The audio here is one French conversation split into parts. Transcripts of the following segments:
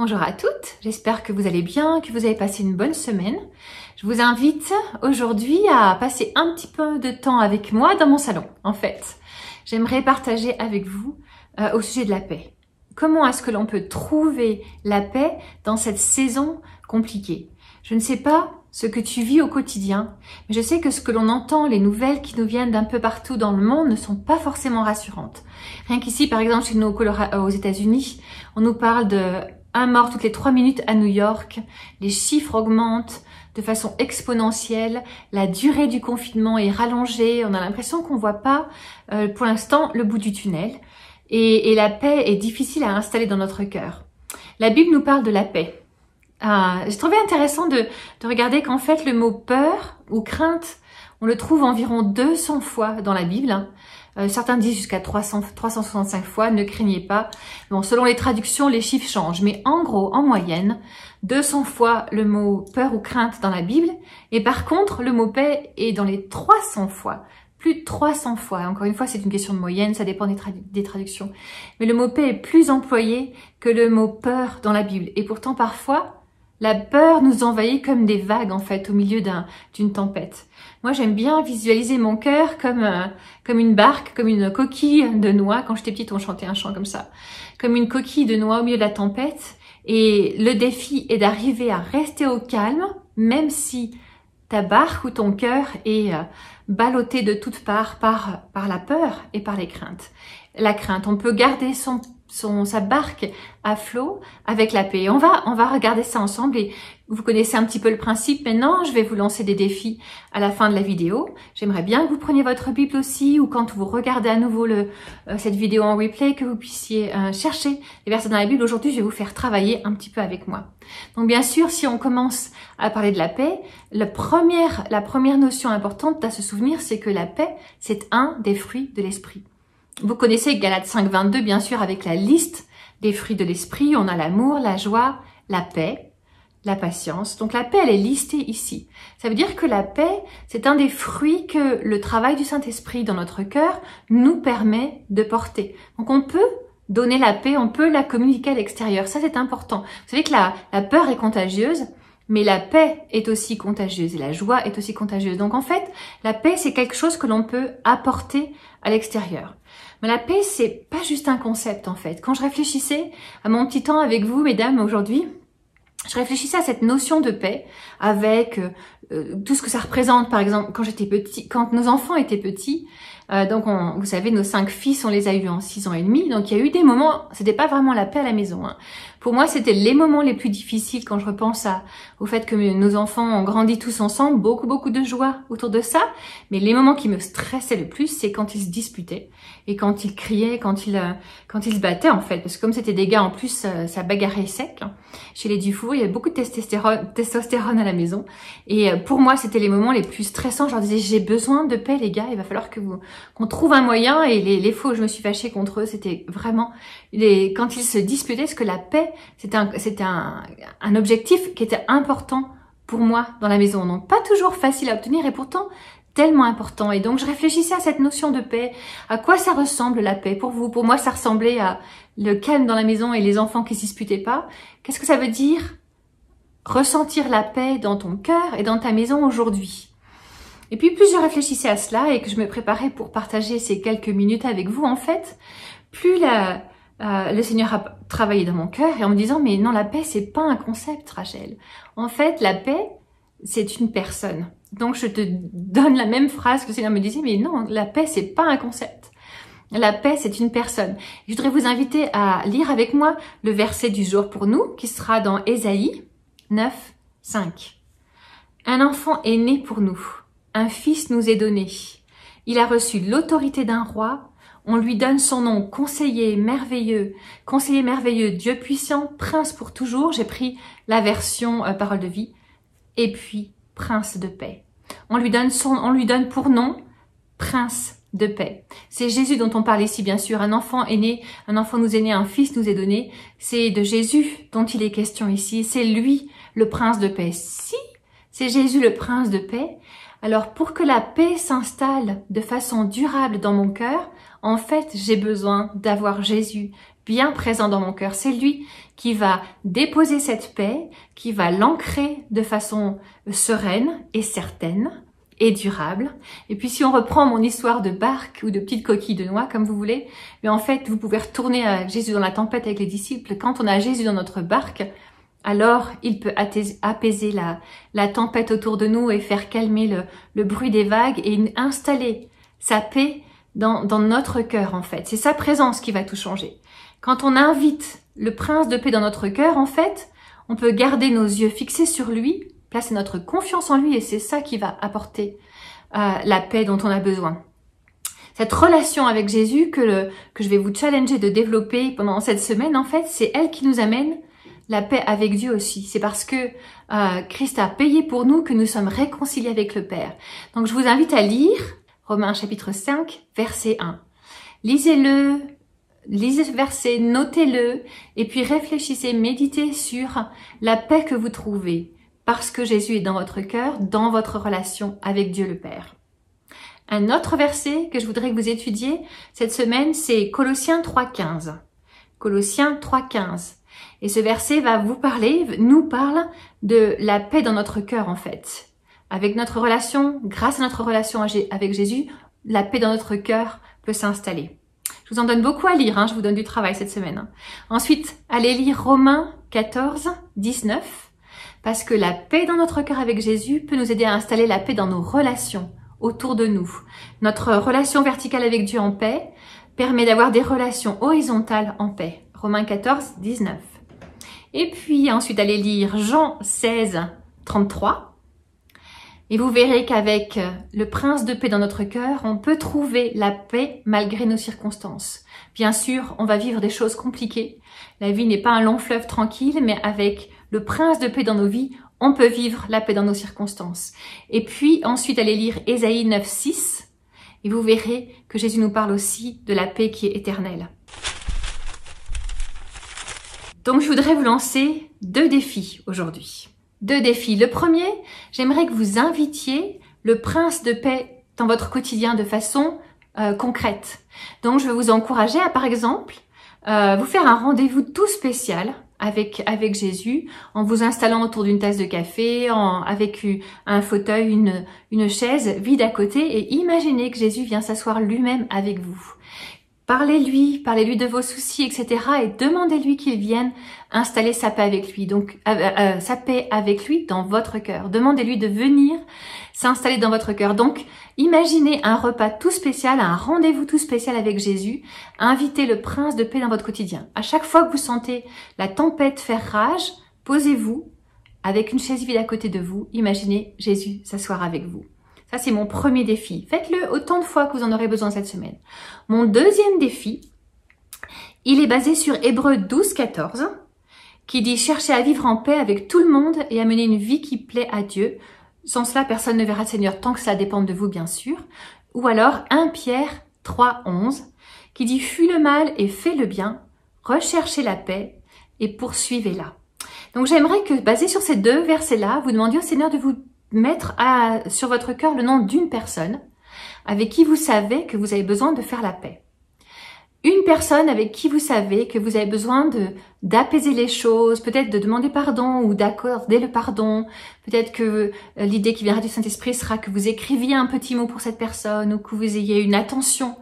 Bonjour à toutes, j'espère que vous allez bien, que vous avez passé une bonne semaine. Je vous invite aujourd'hui à passer un petit peu de temps avec moi dans mon salon. En fait, j'aimerais partager avec vous au sujet de la paix. Comment est-ce que l'on peut trouver la paix dans cette saison compliquée? Je ne sais pas ce que tu vis au quotidien, mais je sais que ce que l'on entend, les nouvelles qui nous viennent d'un peu partout dans le monde ne sont pas forcément rassurantes. Rien qu'ici, par exemple, chez nous aux États-Unis, on nous parle de un mort toutes les 3 minutes à New York, les chiffres augmentent de façon exponentielle, la durée du confinement est rallongée, on a l'impression qu'on voit pas pour l'instant le bout du tunnel et la paix est difficile à installer dans notre cœur. La Bible nous parle de la paix. J'ai trouvé intéressant de regarder qu'en fait le mot peur ou crainte, on le trouve environ 200 fois dans la Bible. Certains disent jusqu'à 365 fois, ne craignez pas. Bon, selon les traductions, les chiffres changent. Mais en gros, en moyenne, 200 fois le mot peur ou crainte dans la Bible. Et par contre, le mot paix est dans les 300 fois. Plus de 300 fois. Encore une fois, c'est une question de moyenne, ça dépend des traductions. Mais le mot paix est plus employé que le mot peur dans la Bible. Et pourtant, parfois, la peur nous envahit comme des vagues, en fait, au milieu d'une tempête. Moi, j'aime bien visualiser mon cœur comme une barque, comme une coquille de noix. Quand j'étais petite, on chantait un chant comme ça. Comme une coquille de noix au milieu de la tempête. Et le défi est d'arriver à rester au calme, même si ta barque ou ton cœur est ballotté de toutes parts par la peur et par les craintes. La crainte, on peut garder sa barque à flot avec la paix. On va regarder ça ensemble et vous connaissez un petit peu le principe. Maintenant, je vais vous lancer des défis à la fin de la vidéo. J'aimerais bien que vous preniez votre Bible aussi ou quand vous regardez à nouveau cette vidéo en replay, que vous puissiez chercher les versets dans la Bible. Aujourd'hui, je vais vous faire travailler un petit peu avec moi. Donc bien sûr, si on commence à parler de la paix, la première notion importante à se souvenir, c'est que la paix, c'est un des fruits de l'esprit. Vous connaissez Galates 5:22, bien sûr, avec la liste des fruits de l'esprit. On a l'amour, la joie, la paix, la patience. Donc la paix, elle est listée ici. Ça veut dire que la paix, c'est un des fruits que le travail du Saint-Esprit dans notre cœur nous permet de porter. Donc on peut donner la paix, on peut la communiquer à l'extérieur. Ça, c'est important. Vous savez que la peur est contagieuse, mais la paix est aussi contagieuse et la joie est aussi contagieuse. Donc en fait, la paix, c'est quelque chose que l'on peut apporter à l'extérieur. Mais la paix, c'est pas juste un concept en fait. Quand je réfléchissais à mon petit temps avec vous, mesdames, aujourd'hui, je réfléchissais à cette notion de paix avec tout ce que ça représente. Par exemple, quand nos enfants étaient petits, donc vous savez, nos 5 fils, on les a eus en 6 ans et demi. Donc il y a eu des moments, c'était pas vraiment la paix à la maison. Hein. Pour moi, c'était les moments les plus difficiles quand je repense au fait que nos enfants ont grandi tous ensemble, beaucoup de joie autour de ça. Mais les moments qui me stressaient le plus, c'est quand ils se disputaient et quand ils criaient, quand ils se battaient en fait. Parce que comme c'était des gars en plus, ça bagarrait sec. Hein. Chez les Dufour, il y avait beaucoup de testostérone à la maison. Et pour moi, c'était les moments les plus stressants. Je leur disais, j'ai besoin de paix les gars, il va falloir qu'on trouve un moyen. Et les fois où je me suis fâchée contre eux, c'était vraiment quand ils se disputaient, parce que la paix, c'était un objectif qui était important pour moi dans la maison. Donc pas toujours facile à obtenir et pourtant tellement important. Et donc je réfléchissais à cette notion de paix. À quoi ça ressemble la paix pour vous? Pour moi, ça ressemblait à le calme dans la maison et les enfants qui ne se disputaient pas. Qu'est-ce que ça veut dire ressentir la paix dans ton cœur et dans ta maison aujourd'hui? Et puis plus je réfléchissais à cela et que je me préparais pour partager ces quelques minutes avec vous, en fait, plus le Seigneur a travaillé dans mon cœur et en me disant, mais non, la paix, c'est pas un concept, Rachel. En fait, la paix, c'est une personne. Donc, je te donne la même phrase que le Seigneur me disait, mais non, la paix, c'est pas un concept. La paix, c'est une personne. Je voudrais vous inviter à lire avec moi le verset du jour pour nous, qui sera dans Ésaïe 9:5. Un enfant est né pour nous, un fils nous est donné. Il a reçu l'autorité d'un roi. On lui donne son nom, conseiller merveilleux, Dieu puissant, prince pour toujours. J'ai pris la version parole de vie. Et puis, prince de paix. On lui donne pour nom, prince de paix. C'est Jésus dont on parle ici, bien sûr. Un enfant nous est né, un fils nous est donné. C'est de Jésus dont il est question ici. C'est lui, le prince de paix. Si c'est Jésus, le prince de paix, alors pour que la paix s'installe de façon durable dans mon cœur, en fait, j'ai besoin d'avoir Jésus bien présent dans mon cœur. C'est lui qui va déposer cette paix, qui va l'ancrer de façon sereine et certaine et durable. Et puis si on reprend mon histoire de barque ou de petite coquille de noix, comme vous voulez, mais en fait, vous pouvez retourner à Jésus dans la tempête avec les disciples. Quand on a Jésus dans notre barque, alors il peut apaiser la tempête autour de nous et faire calmer le bruit des vagues et installer sa paix dans notre cœur, en fait. C'est sa présence qui va tout changer. Quand on invite le prince de paix dans notre cœur, en fait, on peut garder nos yeux fixés sur lui, placer notre confiance en lui et c'est ça qui va apporter la paix dont on a besoin. Cette relation avec Jésus que je vais vous challenger de développer pendant cette semaine, en fait, c'est elle qui nous amène la paix avec Dieu aussi. C'est parce que Christ a payé pour nous que nous sommes réconciliés avec le Père. Donc je vous invite à lire Romains chapitre 5, verset 1. Lisez-le, lisez ce verset, notez-le, et puis réfléchissez, méditez sur la paix que vous trouvez, parce que Jésus est dans votre cœur, dans votre relation avec Dieu le Père. Un autre verset que je voudrais que vous étudiez cette semaine, c'est Colossiens 3,15. Colossiens 3,15. Et ce verset va nous parle de la paix dans notre cœur en fait. Avec notre relation, grâce à notre relation avec Jésus, la paix dans notre cœur peut s'installer. Je vous en donne beaucoup à lire, je vous donne du travail cette semaine. Ensuite, allez lire Romains 14, 19, parce que la paix dans notre cœur avec Jésus peut nous aider à installer la paix dans nos relations autour de nous. Notre relation verticale avec Dieu en paix permet d'avoir des relations horizontales en paix. Romains 14, 19. Et puis ensuite, allez lire Jean 16, 33. Et vous verrez qu'avec le prince de paix dans notre cœur, on peut trouver la paix malgré nos circonstances. Bien sûr, on va vivre des choses compliquées. La vie n'est pas un long fleuve tranquille, mais avec le prince de paix dans nos vies, on peut vivre la paix dans nos circonstances. Et puis ensuite, allez lire Ésaïe 9, 6. Et vous verrez que Jésus nous parle aussi de la paix qui est éternelle. Donc, je voudrais vous lancer 2 défis aujourd'hui. 2 défis. Le premier, j'aimerais que vous invitiez le prince de paix dans votre quotidien de façon concrète. Donc, je vais vous encourager à, par exemple, vous faire un rendez-vous tout spécial avec Jésus en vous installant autour d'une tasse de café, avec un fauteuil, une chaise vide à côté et imaginez que Jésus vient s'asseoir lui-même avec vous. Parlez-lui de vos soucis, etc. et demandez-lui qu'il vienne installer sa paix avec lui. Donc, sa paix avec lui dans votre cœur. Demandez-lui de venir s'installer dans votre cœur. Donc, imaginez un repas tout spécial, un rendez-vous tout spécial avec Jésus. Invitez le prince de paix dans votre quotidien. À chaque fois que vous sentez la tempête faire rage, posez-vous avec une chaise vide à côté de vous. Imaginez Jésus s'asseoir avec vous. Ça, c'est mon premier défi. Faites-le autant de fois que vous en aurez besoin cette semaine. Mon deuxième défi, il est basé sur Hébreux 12, 14, qui dit « Cherchez à vivre en paix avec tout le monde et à mener une vie qui plaît à Dieu. Sans cela, personne ne verra le Seigneur tant que ça dépend de vous, bien sûr. » Ou alors 1 Pierre 3, 11, qui dit « Fuis le mal et fais le bien, recherchez la paix et poursuivez-la. » Donc, j'aimerais que, basé sur ces 2 versets-là, vous demandiez au Seigneur de vous mettre sur votre cœur le nom d'une personne avec qui vous savez que vous avez besoin de faire la paix. Une personne avec qui vous savez que vous avez besoin d'apaiser les choses, peut-être de demander pardon ou d'accorder le pardon. Peut-être que l'idée qui viendra du Saint-Esprit sera que vous écriviez un petit mot pour cette personne ou que vous ayez une attention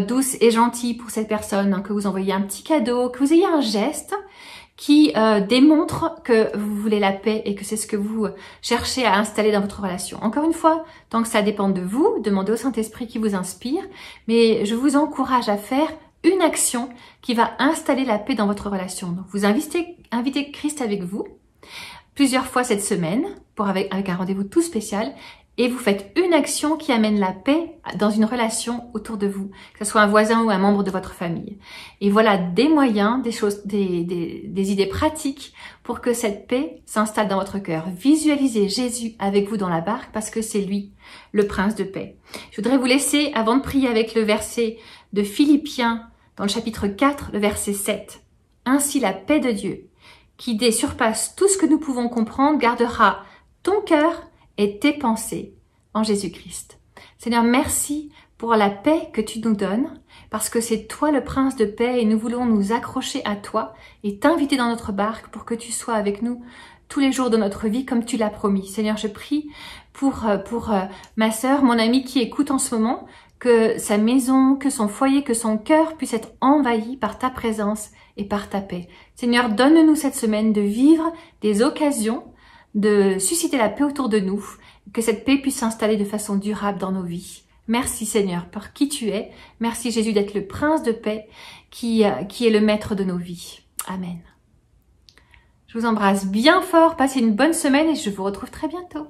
douce et gentille pour cette personne, que vous envoyez un petit cadeau, que vous ayez un geste qui démontre que vous voulez la paix et que c'est ce que vous cherchez à installer dans votre relation. Encore une fois, tant que ça dépend de vous, demandez au Saint-Esprit qui vous inspire, mais je vous encourage à faire une action qui va installer la paix dans votre relation. Donc, vous invitez Christ avec vous plusieurs fois cette semaine avec un rendez-vous tout spécial et vous faites une action qui amène la paix dans une relation autour de vous, que ce soit un voisin ou un membre de votre famille. Et voilà des moyens, des choses, des idées pratiques pour que cette paix s'installe dans votre cœur. Visualisez Jésus avec vous dans la barque parce que c'est lui, le prince de paix. Je voudrais vous laisser, avant de prier, avec le verset de Philippiens, dans le chapitre 4, le verset 7. « Ainsi la paix de Dieu, qui surpasse tout ce que nous pouvons comprendre, gardera ton cœur et tes pensées en Jésus-Christ. » Seigneur, merci pour la paix que tu nous donnes, parce que c'est toi le prince de paix et nous voulons nous accrocher à toi et t'inviter dans notre barque pour que tu sois avec nous tous les jours de notre vie comme tu l'as promis. Seigneur, je prie pour ma sœur, mon amie qui écoute en ce moment, que sa maison, que son foyer, que son cœur puisse être envahi par ta présence et par ta paix. Seigneur, donne-nous cette semaine de vivre des occasions, de susciter la paix autour de nous, que cette paix puisse s'installer de façon durable dans nos vies. Merci Seigneur pour qui tu es. Merci Jésus d'être le prince de paix qui est le maître de nos vies. Amen. Je vous embrasse bien fort, passez une bonne semaine et je vous retrouve très bientôt.